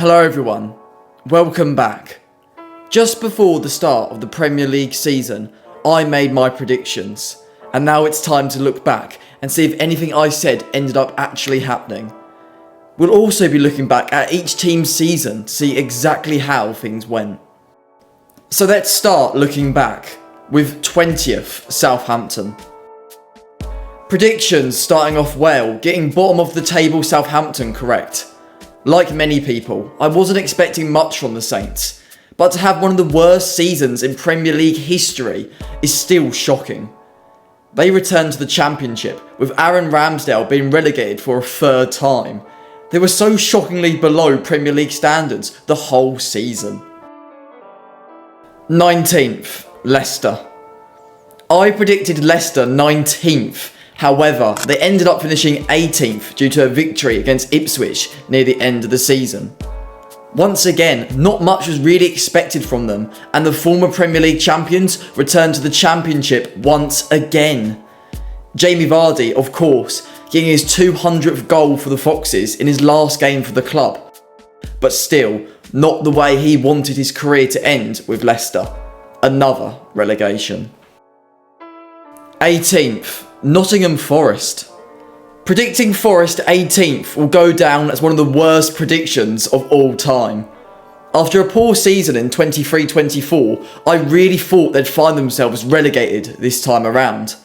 Hello everyone, welcome back. Just before the start of the Premier League season, I made my predictions, and now it's time to look back and see if anything I said ended up actually happening. We'll also be looking back at each team's season to see exactly how things went. So let's start looking back with 20th Southampton. Predictions starting off well, getting bottom of the table Southampton correct. Like many people, I wasn't expecting much from the Saints, but to have one of the worst seasons in Premier League history is still shocking. They returned to the Championship, with Aaron Ramsdale being relegated for a third time. They were so shockingly below Premier League standards the whole season. 19th, Leicester. I predicted Leicester 19th. However, they ended up finishing 18th due to a victory against Ipswich near the end of the season. Once again, not much was really expected from them, and the former Premier League champions returned to the Championship once again. Jamie Vardy, of course, getting his 200th goal for the Foxes in his last game for the club. But still, not the way he wanted his career to end with Leicester. Another relegation. 18th. Nottingham Forest. Predicting Forest 18th will go down as one of the worst predictions of all time. After a poor season in 23-24, I really thought they'd find themselves relegated this time around.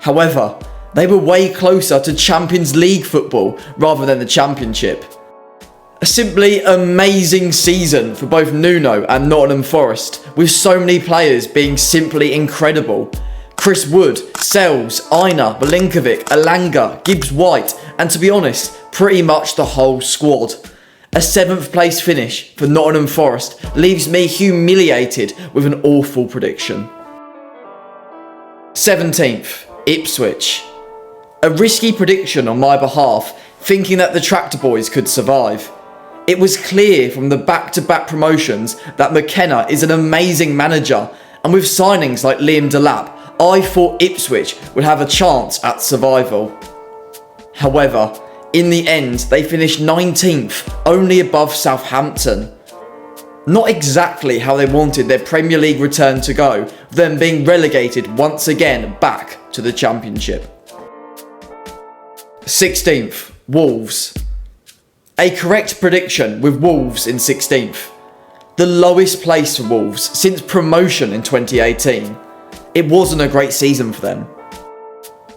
However, they were way closer to Champions League football rather than the Championship. A simply amazing season for both Nuno and Nottingham Forest, with so many players being simply incredible. Chris Wood, Sells, Aina, Milinkovic, Elanga, Gibbs-White, and to be honest, pretty much the whole squad. A 7th place finish for Nottingham Forest leaves me humiliated with an awful prediction. 17th, Ipswich. A risky prediction on my behalf, thinking that the Tractor Boys could survive. It was clear from the back-to-back promotions that McKenna is an amazing manager, and with signings like Liam Delap, I thought Ipswich would have a chance at survival. However, in the end, they finished 19th, only above Southampton. Not exactly how they wanted their Premier League return to go, with them being relegated once again back to the Championship. 16th, Wolves. A correct prediction with Wolves in 16th. The lowest place for Wolves since promotion in 2018. It wasn't a great season for them.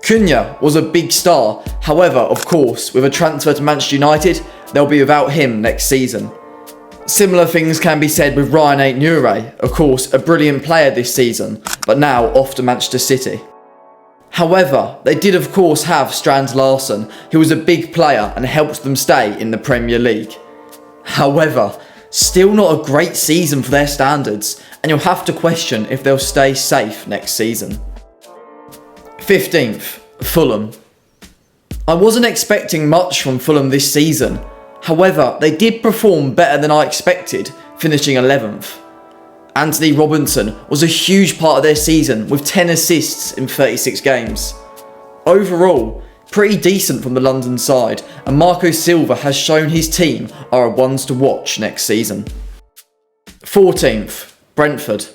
Cunha was a big star, however, of course, with a transfer to Manchester United, they'll be without him next season. Similar things can be said with Ryan Ait-Nouri, of course, a brilliant player this season, but now off to Manchester City. However, they did of course have Strand Larsen, who was a big player and helped them stay in the Premier League. However, still not a great season for their standards, and you'll have to question if they'll stay safe next season. 15th, Fulham. I wasn't expecting much from Fulham this season. However, they did perform better than I expected, finishing 11th. Anthony Robinson was a huge part of their season with 10 assists in 36 games. Overall, pretty decent from the London side, and Marco Silva has shown his team are ones to watch next season. 14th, Brentford.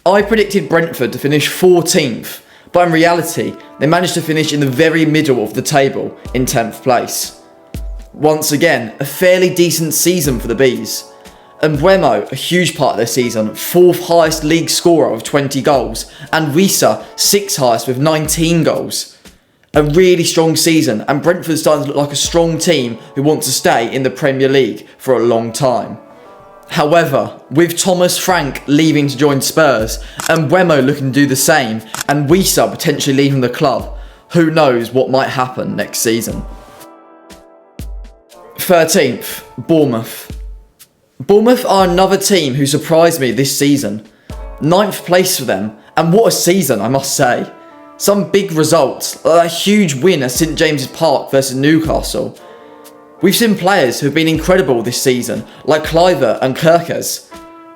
I predicted Brentford to finish 14th, but in reality, they managed to finish in the very middle of the table in 10th place. Once again, a fairly decent season for the Bees. And Mbeumo, a huge part of their season, 4th highest league scorer with 20 goals, and Wissa, 6th highest with 19 goals. A really strong season, and Brentford starting to look like a strong team who want to stay in the Premier League for a long time. However, with Thomas Frank leaving to join Spurs, and Mbeumo looking to do the same, and Wissa potentially leaving the club, who knows what might happen next season. 13th, Bournemouth. Bournemouth are another team who surprised me this season. 9th place for them, and what a season I must say. Some big results, like a huge win at St James's Park versus Newcastle. We've seen players who have been incredible this season, like Kluivert and Kerkez.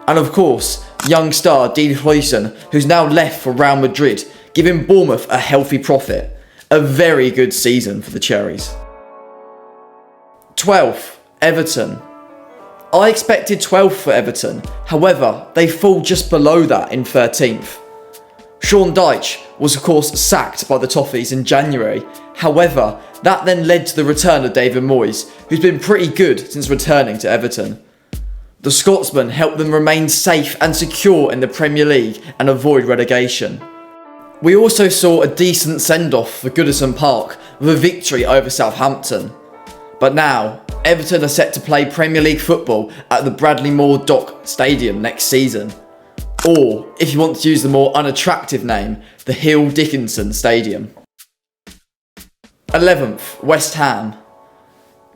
And of course, young star Dean Huijsen, who's now left for Real Madrid, giving Bournemouth a healthy profit. A very good season for the Cherries. 12th, Everton. I expected 12th for Everton, however, they fall just below that in 13th. Sean Dyche was of course sacked by the Toffees in January, however, that then led to the return of David Moyes, who's been pretty good since returning to Everton. The Scotsman helped them remain safe and secure in the Premier League and avoid relegation. We also saw a decent send-off for Goodison Park with a victory over Southampton. But now, Everton are set to play Premier League football at the Bradley Moore Dock Stadium next season. Or, if you want to use the more unattractive name, the Hill Dickinson Stadium. 11th, West Ham.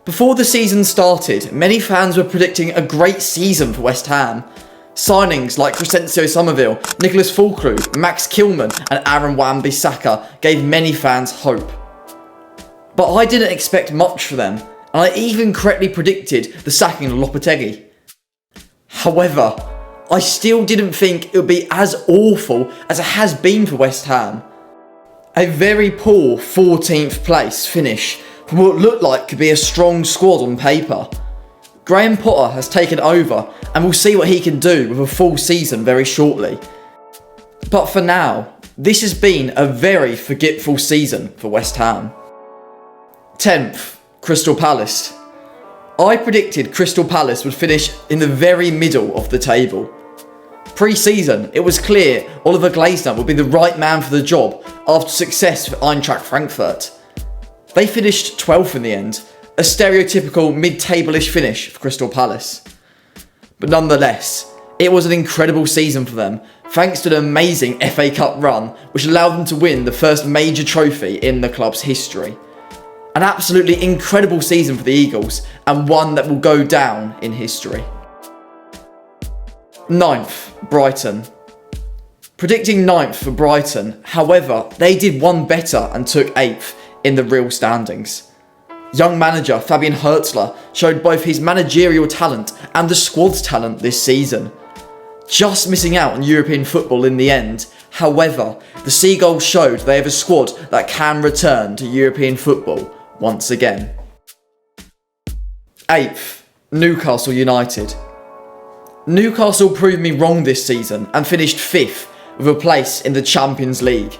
Before the season started, many fans were predicting a great season for West Ham. Signings like Crescencio Somerville, Nicholas Fulkrug, Max Kilman and Aaron Wan-Bissaka gave many fans hope. But I didn't expect much for them, and I even correctly predicted the sacking of Lopetegui. However, I still didn't think it would be as awful as it has been for West Ham. A very poor 14th place finish from what looked like could be a strong squad on paper. Graham Potter has taken over and we'll see what he can do with a full season very shortly. But for now, this has been a very forgetful season for West Ham. 10th, Crystal Palace. I predicted Crystal Palace would finish in the very middle of the table. Pre-season, it was clear Oliver Glasner would be the right man for the job after success for Eintracht Frankfurt. They finished 12th in the end, a stereotypical mid-table-ish finish for Crystal Palace. But nonetheless, it was an incredible season for them, thanks to an amazing FA Cup run, which allowed them to win the first major trophy in the club's history. An absolutely incredible season for the Eagles, and one that will go down in history. 9th, Brighton. Predicting 9th for Brighton, however, they did one better and took 8th in the real standings. Young manager Fabian Hürzeler showed both his managerial talent and the squad's talent this season. Just missing out on European football in the end, however, the Seagulls showed they have a squad that can return to European football once again. 8th, Newcastle United. Newcastle proved me wrong this season and finished 5th with a place in the Champions League.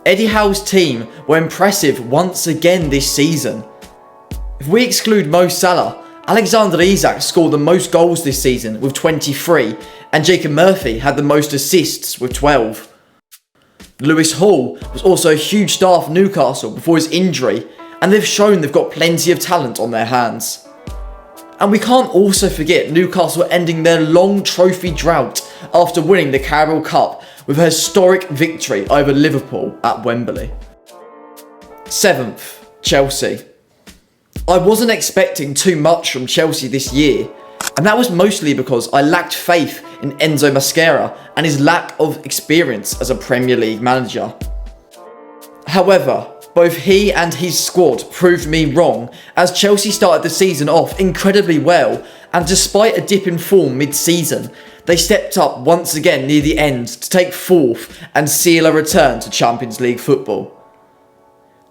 Eddie Howe's team were impressive once again this season. If we exclude Mo Salah, Alexander Isak scored the most goals this season with 23 and Jacob Murphy had the most assists with 12. Lewis Hall was also a huge star for Newcastle before his injury, and they've shown they've got plenty of talent on their hands. And we can't also forget Newcastle ending their long trophy drought after winning the Carabao Cup with a historic victory over Liverpool at Wembley. 7th, Chelsea. I wasn't expecting too much from Chelsea this year, and that was mostly because I lacked faith in Enzo Mascara and his lack of experience as a Premier League manager. However, both he and his squad proved me wrong, as Chelsea started the season off incredibly well, and despite a dip in form mid-season, they stepped up once again near the end to take 4th and seal a return to Champions League football.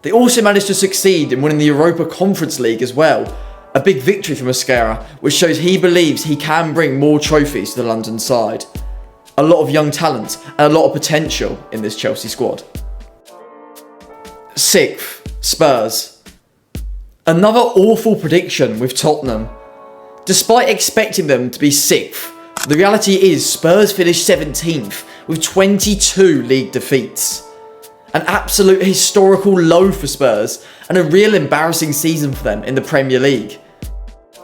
They also managed to succeed in winning the Europa Conference League as well, a big victory for Mascara, which shows he believes he can bring more trophies to the London side. A lot of young talent and a lot of potential in this Chelsea squad. 6th, Spurs. Another awful prediction with Tottenham. Despite expecting them to be 6th, the reality is Spurs finished 17th with 22 league defeats. An absolute historical low for Spurs and a real embarrassing season for them in the Premier League.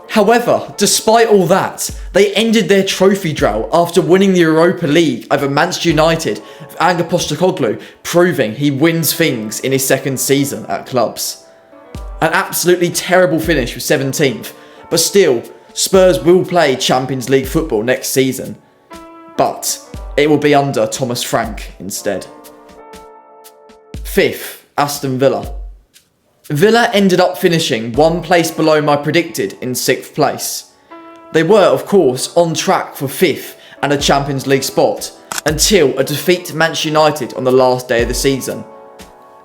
However, despite all that, they ended their trophy drought after winning the Europa League over Manchester United with Ange Postecoglou proving he wins things in his second season at clubs. An absolutely terrible finish with 17th, but still, Spurs will play Champions League football next season. But it will be under Thomas Frank instead. 5th, Aston Villa. Villa ended up finishing one place below my predicted in 6th place. They were, of course, on track for 5th and a Champions League spot, until a defeat to Manchester United on the last day of the season.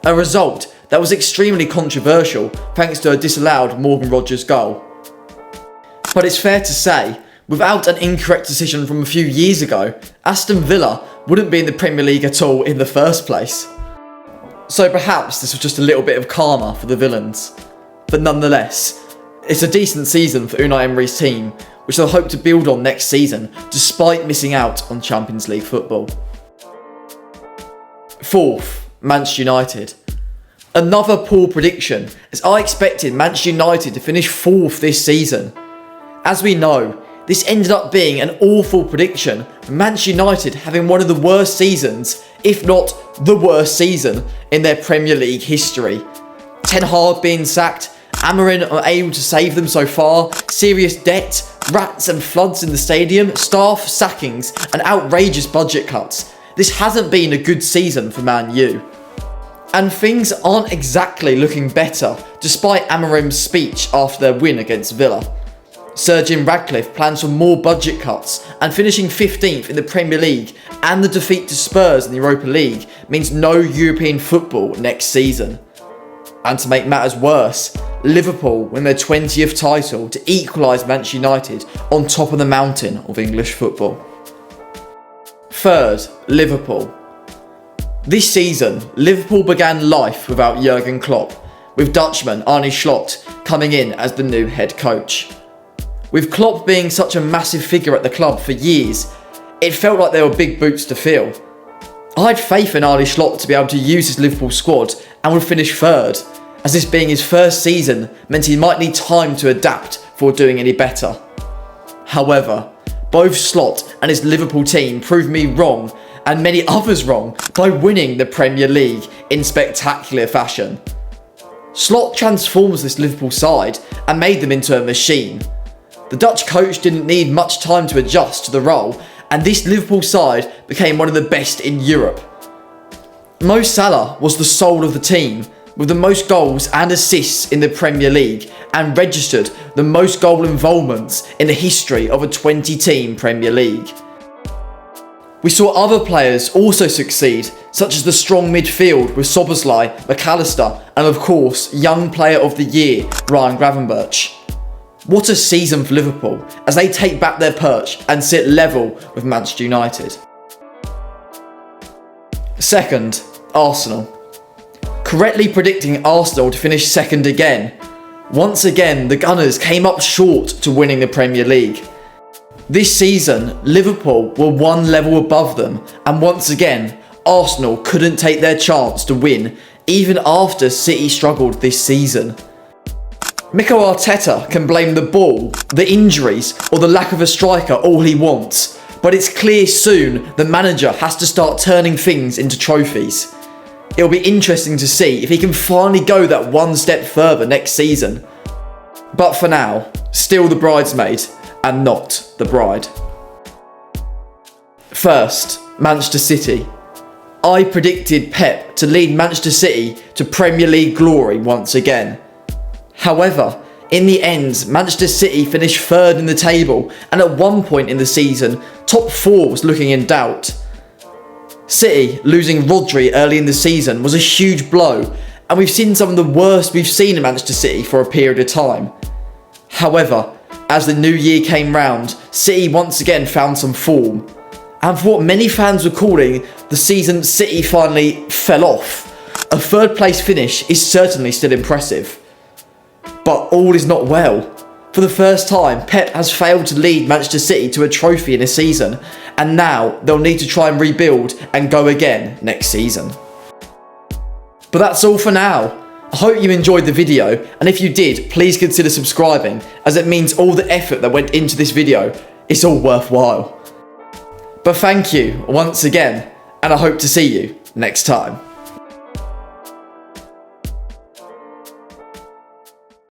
A result that was extremely controversial thanks to a disallowed Morgan Rogers goal. But it's fair to say, without an incorrect decision from a few years ago, Aston Villa wouldn't be in the Premier League at all in the first place. So perhaps this was just a little bit of karma for the villains. But nonetheless, it's a decent season for Unai Emery's team, which they'll hope to build on next season, despite missing out on Champions League football. Fourth, Manchester United. Another poor prediction, as I expected Manchester United to finish fourth this season. As we know, this ended up being an awful prediction, with Manchester United having one of the worst seasons, if not the worst season, in their Premier League history. Ten Hag being sacked, Amorim unable to save them so far, serious debt, rats and floods in the stadium, staff sackings and outrageous budget cuts. This hasn't been a good season for Man U. And things aren't exactly looking better, despite Amorim's speech after their win against Villa. Sir Jim Ratcliffe plans for more budget cuts, and finishing 15th in the Premier League and the defeat to Spurs in the Europa League means no European football next season. And to make matters worse, Liverpool win their 20th title to equalise Manchester United on top of the mountain of English football. Third, Liverpool. This season, Liverpool began life without Jurgen Klopp, with Dutchman Arne Slot coming in as the new head coach. With Klopp being such a massive figure at the club for years, it felt like there were big boots to fill. I had faith in Arne Slot to be able to use his Liverpool squad and would finish third, as this being his first season meant he might need time to adapt before doing any better. However, both Slot and his Liverpool team proved me wrong, and many others wrong, by winning the Premier League in spectacular fashion. Slot transforms this Liverpool side and made them into a machine. The Dutch coach didn't need much time to adjust to the role, and this Liverpool side became one of the best in Europe. Mo Salah was the soul of the team, with the most goals and assists in the Premier League, and registered the most goal involvements in the history of a 20-team Premier League. We saw other players also succeed, such as the strong midfield with Szoboszlai, McAllister, and of course, Young Player of the Year, Ryan Gravenberch. What a season for Liverpool, as they take back their perch and sit level with Manchester United. Second, Arsenal. Correctly predicting Arsenal to finish second again. Once again, the Gunners came up short to winning the Premier League. This season, Liverpool were one level above them, and once again, Arsenal couldn't take their chance to win, even after City struggled this season. Mikel Arteta can blame the ball, the injuries, or the lack of a striker all he wants, but it's clear soon the manager has to start turning things into trophies. It'll be interesting to see if he can finally go that one step further next season. But for now, still the bridesmaid and not the bride. First, Manchester City. I predicted Pep to lead Manchester City to Premier League glory once again. However, in the end, Manchester City finished third in the table, and at one point in the season, top four was looking in doubt. City losing Rodri early in the season was a huge blow, and we've seen some of the worst we've seen in Manchester City for a period of time. However, as the new year came round, City once again found some form, and for what many fans were calling the season City finally fell off, a third place finish is certainly still impressive. But all is not well. For the first time, Pep has failed to lead Manchester City to a trophy in a season, and now they'll need to try and rebuild and go again next season. But that's all for now. I hope you enjoyed the video, and if you did, please consider subscribing, as it means all the effort that went into this video is all worthwhile. But thank you once again, and I hope to see you next time.